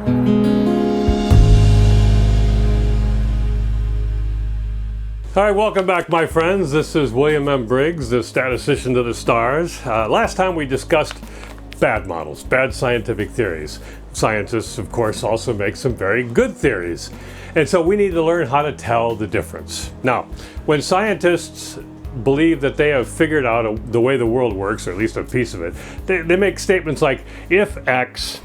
All right, welcome back, my friends. This is William M. Briggs, the statistician to the stars. Last time we discussed bad models, bad scientific theories. Scientists, of course, also make some very good theories. And so we need to learn how to tell the difference. Now, when scientists believe that they have figured out the way the world works, or at least a piece of it, they make statements like, if X,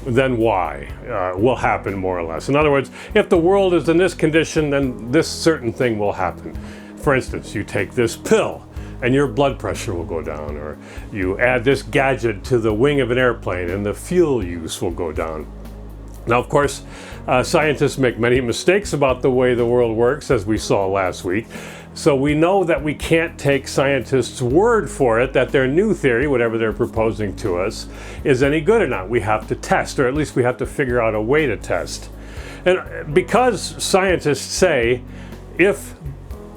then Y will happen, more or less. In other words, if the world is in this condition, then this certain thing will happen. For instance, you take this pill and your blood pressure will go down, or you add this gadget to the wing of an airplane and the fuel use will go down. Now, of course, scientists make many mistakes about the way the world works, as we saw last week. So we know that we can't take scientists' word for it that their new theory, whatever they're proposing to us, is any good or not. We have to test, or at least we have to figure out a way to test. And because scientists say, if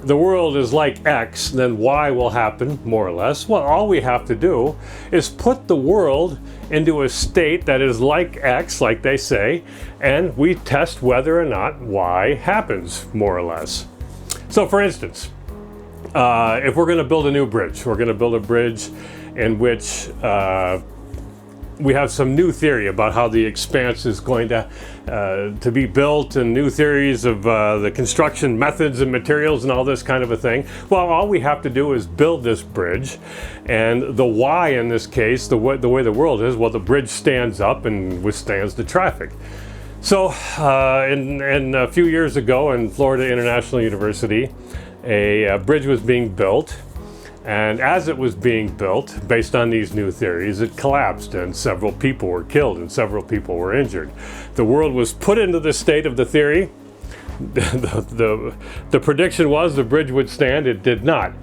the world is like X, then Y will happen, more or less, well, all we have to do is put the world into a state that is like X, like they say, and we test whether or not Y happens, more or less. So for instance, if we're going to build a new bridge, we're going to build a bridge in which we have some new theory about how the expanse is going to be built, and new theories of the construction methods and materials and all this kind of a thing. Well, all we have to do is build this bridge, and the Y in this case, the way the world is, well, the bridge stands up and withstands the traffic. So in a few years ago in Florida International University, a bridge was being built, and as it was being built, based on these new theories, it collapsed and several people were killed and several people were injured. The world was put into the state of the theory. The prediction was the bridge would stand. It did not.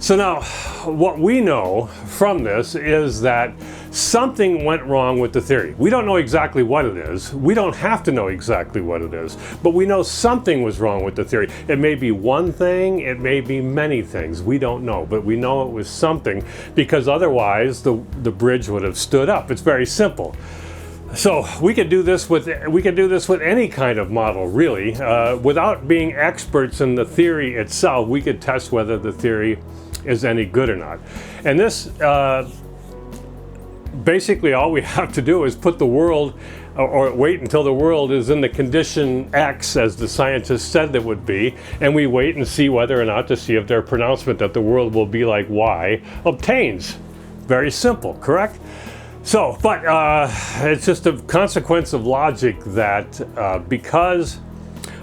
So now, what we know from this is that something went wrong with the theory. We don't know exactly what it is. We don't have to know exactly what it is, but we know something was wrong with the theory. It may be one thing, it may be many things. We don't know, but we know it was something, because otherwise the bridge would have stood up. It's very simple. So we could do this with any kind of model, really. Without being experts in the theory itself, we could test whether the theory is any good or not. And this, basically all we have to do is put the world, or wait until the world is in the condition X, as the scientists said it would be, and we wait and see whether or not, to see if their pronouncement that the world will be like Y obtains. Very simple, correct? So, but it's just a consequence of logic that because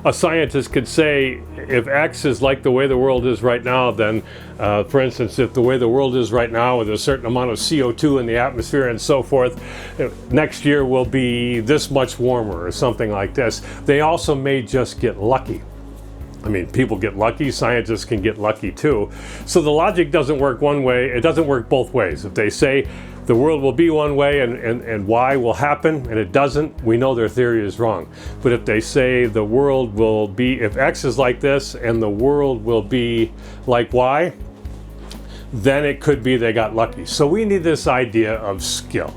a scientist could say, if X is like the way the world is right now, then, for instance, if the way the world is right now with a certain amount of CO2 in the atmosphere and so forth, next year will be this much warmer or something like this. They also may just get lucky. I mean, people get lucky, scientists can get lucky too. So the logic doesn't work one way, it doesn't work both ways. If they say the world will be one way and Y will happen, and it doesn't, we know their theory is wrong. But if they say the world will be, if X is like this and the world will be like Y, then it could be they got lucky. So we need this idea of skill.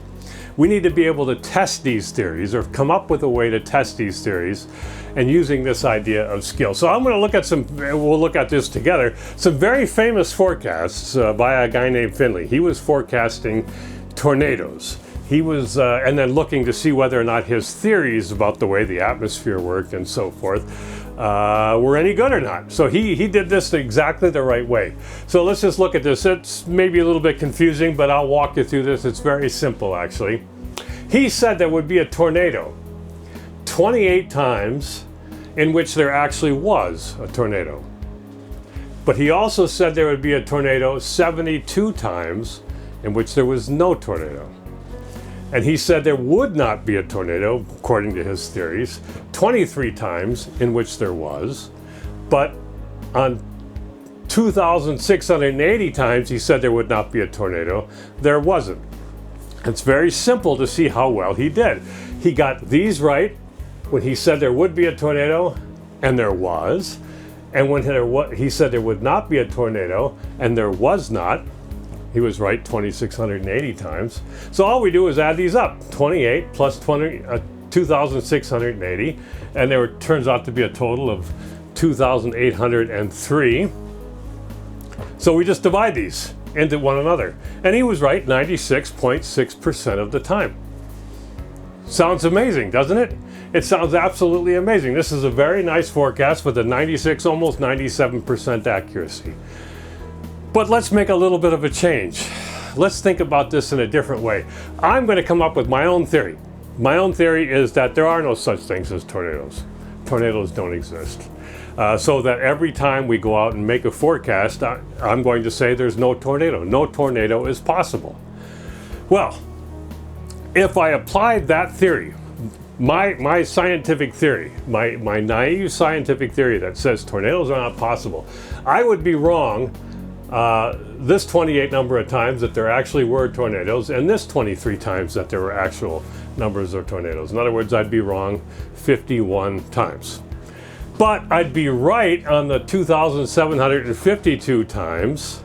We need to be able to test these theories, or come up with a way to test these theories, and using this idea of skill. So I'm going to look at we'll look at this together, some very famous forecasts by a guy named Finley. He was forecasting tornadoes. He was, and then looking to see whether or not his theories about the way the atmosphere worked and so forth were any good or not. So he did this exactly the right way. So let's just look at this. It's maybe a little bit confusing, but I'll walk you through this. It's very simple, actually. He said there would be a tornado 28 times in which there actually was a tornado. But he also said there would be a tornado 72 times in which there was no tornado. And he said there would not be a tornado, according to his theories, 23 times in which there was, but on 2,680 times he said there would not be a tornado, there wasn't. It's very simple to see how well he did. He got these right when he said there would be a tornado, and there was. And when he said there would not be a tornado, and there was not, he was right 2,680 times. So all we do is add these up. 28 plus 2,680, and there turns out to be a total of 2,803. So we just divide these into one another. And he was right 96.6% of the time. Sounds amazing, doesn't it? It sounds absolutely amazing. This is a very nice forecast with a 96, almost 97% accuracy. But let's make a little bit of a change. Let's think about this in a different way. I'm going to come up with my own theory. My own theory is that there are no such things as tornadoes. Tornadoes don't exist. So that every time we go out and make a forecast, I'm going to say there's no tornado. No tornado is possible. Well, if I applied that theory, my scientific theory, my naive scientific theory that says tornadoes are not possible, I would be wrong this 28 number of times that there actually were tornadoes, and this 23 times that there were actual numbers of tornadoes. In other words, I'd be wrong 51 times. But I'd be right on the 2,752 times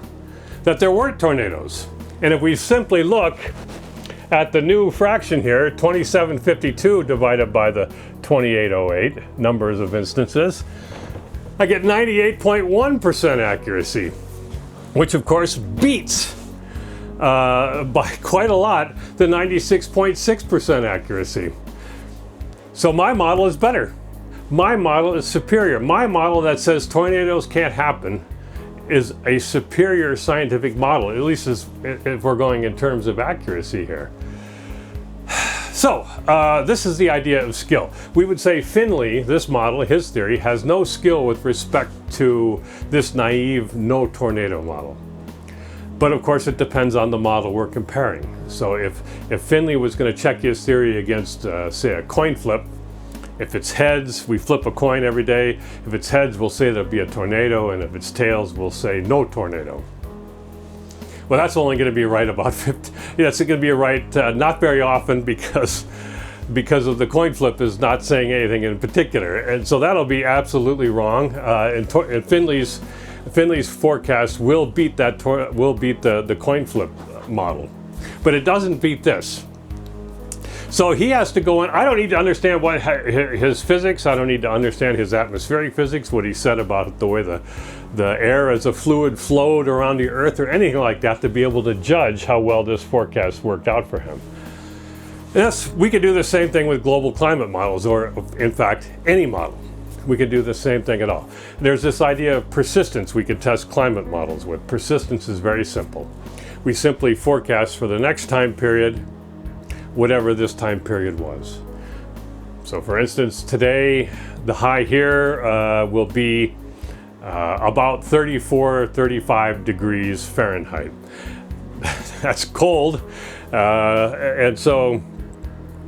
that there weren't tornadoes. And if we simply look at the new fraction here, 2752 divided by the 2808 numbers of instances, I get 98.1% accuracy, which of course beats by quite a lot the 96.6% accuracy. So my model is better. My model is superior. My model that says tornadoes can't happen is a superior scientific model, at least if we're going in terms of accuracy here. So this is the idea of skill. We would say Finley, this model, his theory, has no skill with respect to this naive no tornado model. But of course it depends on the model we're comparing. So if Finley was going to check his theory against, say, a coin flip, if it's heads, we flip a coin every day. If it's heads, we'll say there'll be a tornado, and if it's tails, we'll say no tornado. Well, that's only going to be right about 50. Yeah, it's going to be right not very often because of the coin flip is not saying anything in particular, and so that'll be absolutely wrong. And Finley's forecast will beat the coin flip model, but it doesn't beat this. So he has to go in. I don't need to understand what his physics. I don't need to understand his atmospheric physics, what he said about the way the air as a fluid flowed around the earth or anything like that to be able to judge how well this forecast worked out for him. Yes, we could do the same thing with global climate models, or in fact, any model. We could do the same thing at all. There's this idea of persistence we could test climate models with. Persistence is very simple. We simply forecast for the next time period whatever this time period was. So for instance, today the high here will be about 35 degrees Fahrenheit. That's cold, and so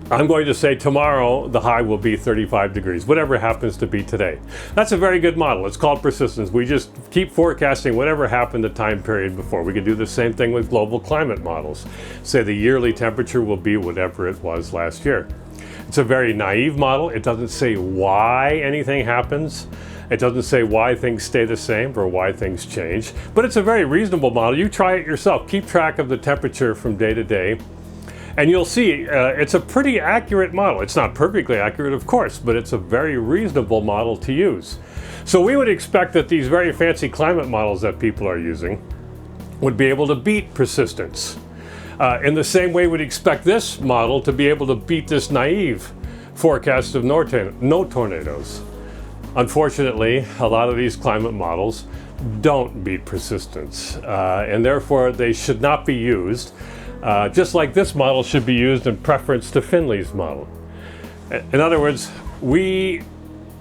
I'm going to say tomorrow the high will be 35 degrees, whatever happens to be today. That's a very good model. It's called persistence. We just keep forecasting whatever happened the time period before. We could do the same thing with global climate models. Say the yearly temperature will be whatever it was last year. It's a very naive model. It doesn't say why anything happens. It doesn't say why things stay the same or why things change, but it's a very reasonable model. You try it yourself. Keep track of the temperature from day to day, and you'll see it's a pretty accurate model. It's not perfectly accurate, of course, but it's a very reasonable model to use. So we would expect that these very fancy climate models that people are using would be able to beat persistence. In the same way, we'd expect this model to be able to beat this naive forecast of no tornadoes. Unfortunately, a lot of these climate models don't beat persistence, and therefore they should not be used. Just like this model should be used in preference to Finley's model. In other words, we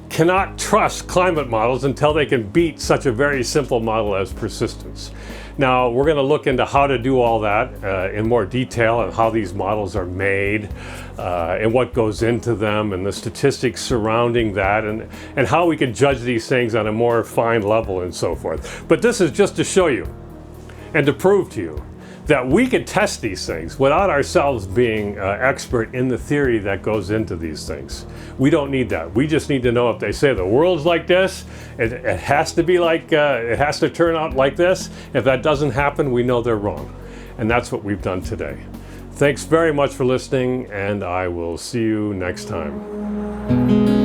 cannot trust climate models until they can beat such a very simple model as persistence. Now, we're going to look into how to do all that in more detail, and how these models are made, and what goes into them, and the statistics surrounding that, and how we can judge these things on a more fine level and so forth. But this is just to show you and to prove to you that we could test these things without ourselves being expert in the theory that goes into these things. We don't need that. We just need to know if they say the world's like this, it has to be like, it has to turn out like this. If that doesn't happen, we know they're wrong. And that's what we've done today. Thanks very much for listening, and I will see you next time.